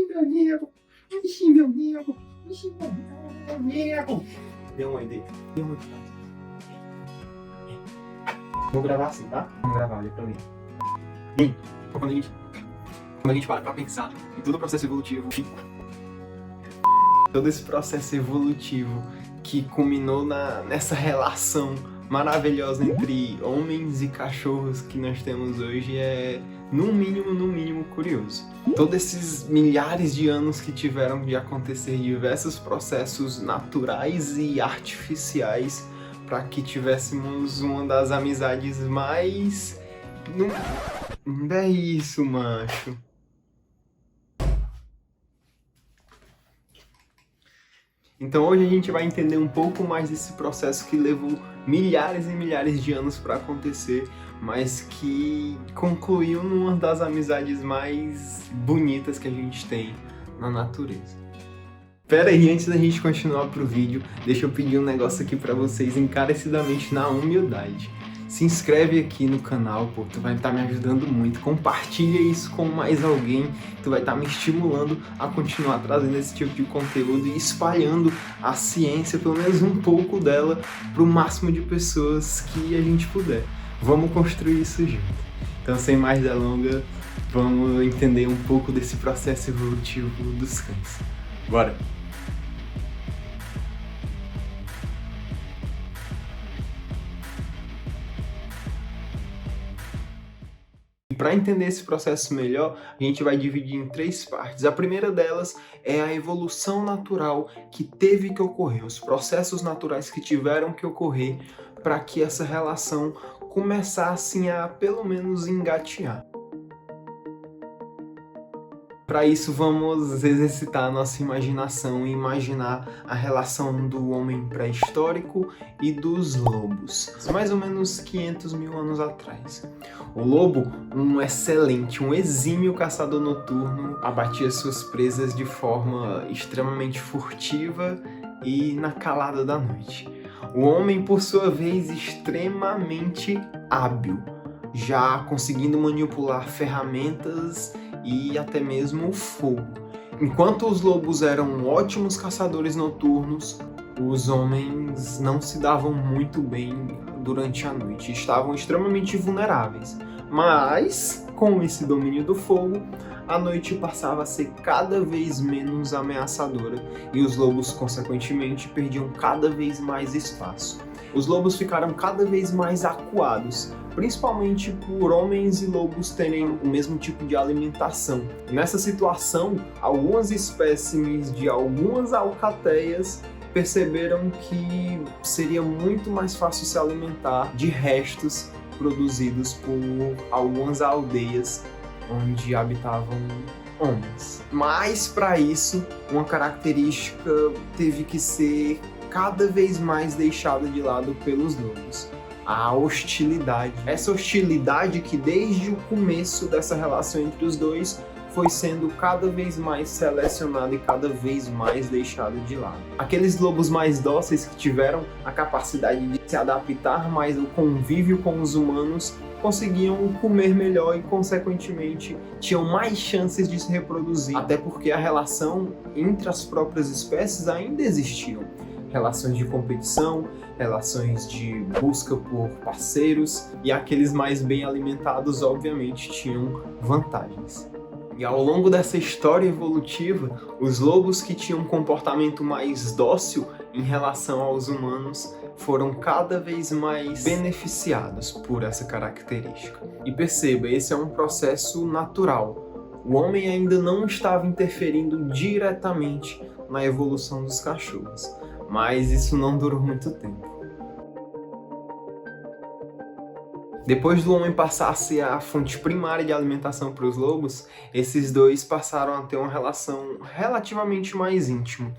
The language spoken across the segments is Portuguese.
meu nego. Ixi, meu nego. Ixi, meu nego. Dê um oi dele. Dê um oi. Vou gravar assim, tá? Vamos gravar, olha pra mim. Bem, quando a gente para pra pensar em todo o processo evolutivo, todo esse processo evolutivo que culminou nessa relação maravilhosa entre homens e cachorros que nós temos hoje é, no mínimo, curioso. Todos esses milhares de anos que tiveram de acontecer diversos processos naturais e artificiais para que tivéssemos uma das amizades mais... Não é isso, macho. Então hoje a gente vai entender um pouco mais desse processo que levou milhares e milhares de anos para acontecer, mas que concluiu numa das amizades mais bonitas que a gente tem na natureza. Pera aí, antes da gente continuar pro vídeo, deixa eu pedir um negócio aqui pra vocês encarecidamente na humildade. Se inscreve aqui no canal, pô, tu vai estar me ajudando muito. Compartilha isso com mais alguém, tu vai estar me estimulando a continuar trazendo esse tipo de conteúdo e espalhando a ciência, pelo menos um pouco dela, pro máximo de pessoas que a gente puder. Vamos construir isso junto. Então, sem mais delongas, vamos entender um pouco desse processo evolutivo dos cães. Bora! Para entender esse processo melhor, a gente vai dividir em três partes. A primeira delas é a evolução natural que teve que ocorrer, os processos naturais que tiveram que ocorrer para que essa relação começasse a, pelo menos, engatear. Para isso, vamos exercitar a nossa imaginação e imaginar a relação do homem pré-histórico e dos lobos, mais ou menos 500 mil anos atrás. O lobo, um excelente, um exímio caçador noturno, abatia suas presas de forma extremamente furtiva e na calada da noite. O homem, por sua vez, extremamente hábil, já conseguindo manipular ferramentas e até mesmo o fogo. Enquanto os lobos eram ótimos caçadores noturnos, os homens não se davam muito bem durante a noite, estavam extremamente vulneráveis. Mas, com esse domínio do fogo, a noite passava a ser cada vez menos ameaçadora e os lobos, consequentemente, perdiam cada vez mais espaço. Os lobos ficaram cada vez mais acuados, principalmente por homens e lobos terem o mesmo tipo de alimentação. Nessa situação, algumas espécimes de algumas alcateias perceberam que seria muito mais fácil se alimentar de restos produzidos por algumas aldeias onde habitavam homens. Mas, para isso, uma característica teve que ser cada vez mais deixada de lado pelos lobos: a hostilidade. Essa hostilidade que desde o começo dessa relação entre os dois foi sendo cada vez mais selecionada e cada vez mais deixada de lado. Aqueles lobos mais dóceis que tiveram a capacidade de se adaptar mais ao convívio com os humanos conseguiam comer melhor e, consequentemente, tinham mais chances de se reproduzir, até porque a relação entre as próprias espécies ainda existiam. Relações de competição, relações de busca por parceiros, e aqueles mais bem alimentados, obviamente, tinham vantagens. E ao longo dessa história evolutiva, os lobos que tinham um comportamento mais dócil em relação aos humanos foram cada vez mais beneficiados por essa característica. E perceba, esse é um processo natural. O homem ainda não estava interferindo diretamente na evolução dos cachorros, mas isso não durou muito tempo. Depois do homem passar a ser a fonte primária de alimentação para os lobos, esses dois passaram a ter uma relação relativamente mais íntima.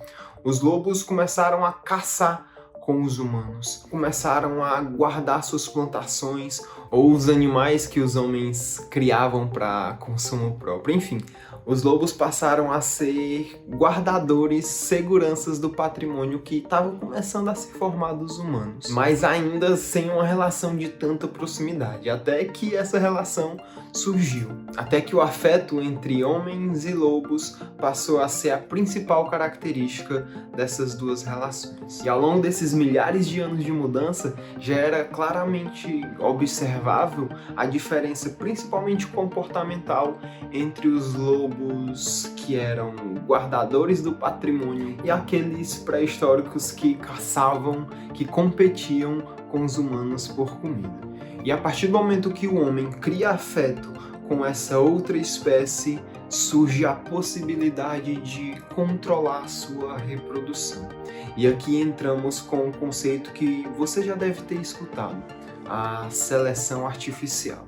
Os lobos começaram a caçar com os humanos, começaram a guardar suas plantações ou os animais que os homens criavam para consumo próprio. Enfim, Os lobos passaram a ser guardadores, seguranças do patrimônio que estava começando a se formar dos humanos, mas ainda sem uma relação de tanta proximidade, até que essa relação surgiu, até que o afeto entre homens e lobos passou a ser a principal característica dessas duas relações. E ao longo desses milhares de anos de mudança, já era claramente observável a diferença, principalmente comportamental, entre os lobos que eram guardadores do patrimônio e aqueles pré-históricos que caçavam, que competiam com os humanos por comida. E a partir do momento que o homem cria afeto com essa outra espécie, surge a possibilidade de controlar a sua reprodução. E aqui entramos com um conceito que você já deve ter escutado: a seleção artificial.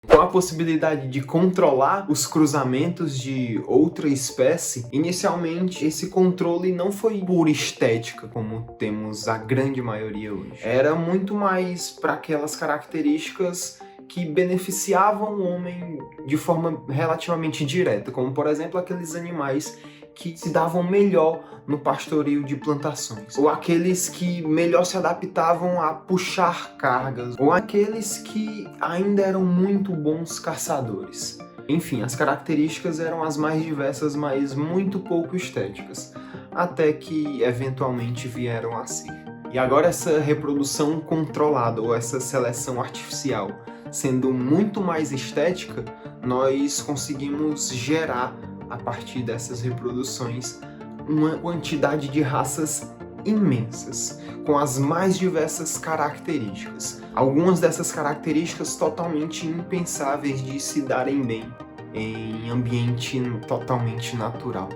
Com a possibilidade de controlar os cruzamentos de outra espécie, inicialmente esse controle não foi por estética, como temos a grande maioria hoje. Era muito mais para aquelas características que beneficiavam o homem de forma relativamente direta, como por exemplo aqueles animais que se davam melhor no pastoreio de plantações, ou aqueles que melhor se adaptavam a puxar cargas, ou aqueles que ainda eram muito bons caçadores. Enfim, as características eram as mais diversas, mas muito pouco estéticas, até que eventualmente vieram a ser. E agora essa reprodução controlada, ou essa seleção artificial, sendo muito mais estética, nós conseguimos gerar, a partir dessas reproduções, uma quantidade de raças imensas, com as mais diversas características. Algumas dessas características totalmente impensáveis de se darem bem em ambiente totalmente natural.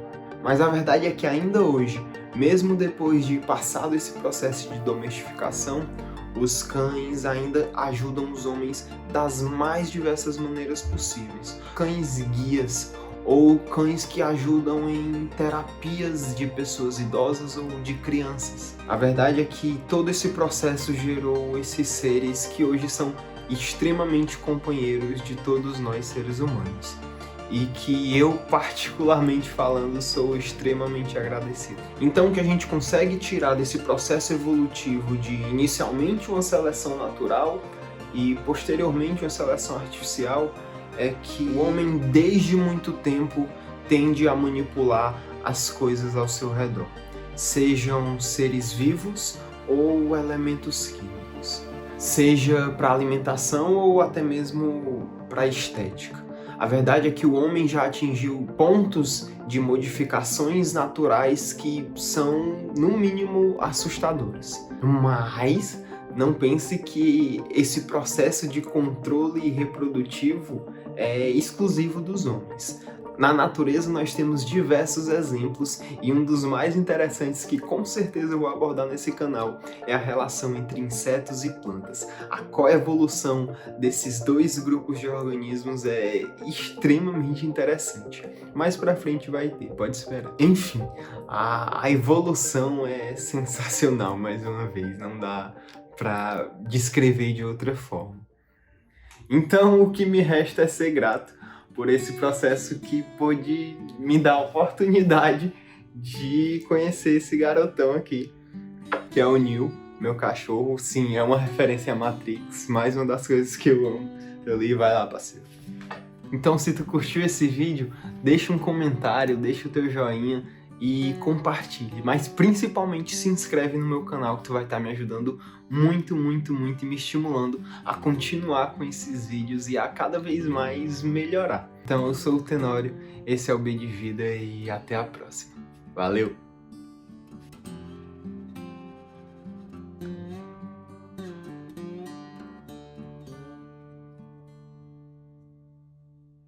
Mas a verdade é que ainda hoje, mesmo depois de passado esse processo de domesticação, os cães ainda ajudam os homens das mais diversas maneiras possíveis. Cães guias, ou cães que ajudam em terapias de pessoas idosas ou de crianças. A verdade é que todo esse processo gerou esses seres que hoje são extremamente companheiros de todos nós seres humanos, e que eu, particularmente falando, sou extremamente agradecido. Então, o que a gente consegue tirar desse processo evolutivo de inicialmente uma seleção natural e posteriormente uma seleção artificial é que o homem desde muito tempo tende a manipular as coisas ao seu redor, sejam seres vivos ou elementos químicos, seja para alimentação ou até mesmo para estética. A verdade é que o homem já atingiu pontos de modificações naturais que são, no mínimo, assustadores. Mas não pense que esse processo de controle reprodutivo é exclusivo dos homens. Na natureza nós temos diversos exemplos, e um dos mais interessantes que com certeza eu vou abordar nesse canal é a relação entre insetos e plantas. A coevolução desses dois grupos de organismos é extremamente interessante. Mais pra frente vai ter, pode esperar. Enfim, a evolução é sensacional, mais uma vez, não dá pra descrever de outra forma. Então o que me resta é ser grato por esse processo que pôde me dar a oportunidade de conhecer esse garotão aqui, que é o Neo, meu cachorro. Sim, é uma referência a Matrix, mais uma das coisas que eu amo. Eu li, vai lá, parceiro. Então, se tu curtiu esse vídeo, deixa um comentário, deixa o teu joinha e compartilhe, mas principalmente se inscreve no meu canal, que tu vai estar me ajudando muito, muito, muito, e me estimulando a continuar com esses vídeos e a cada vez mais melhorar. Então eu sou o Tenório, esse é o B de Vida e até a próxima. Valeu!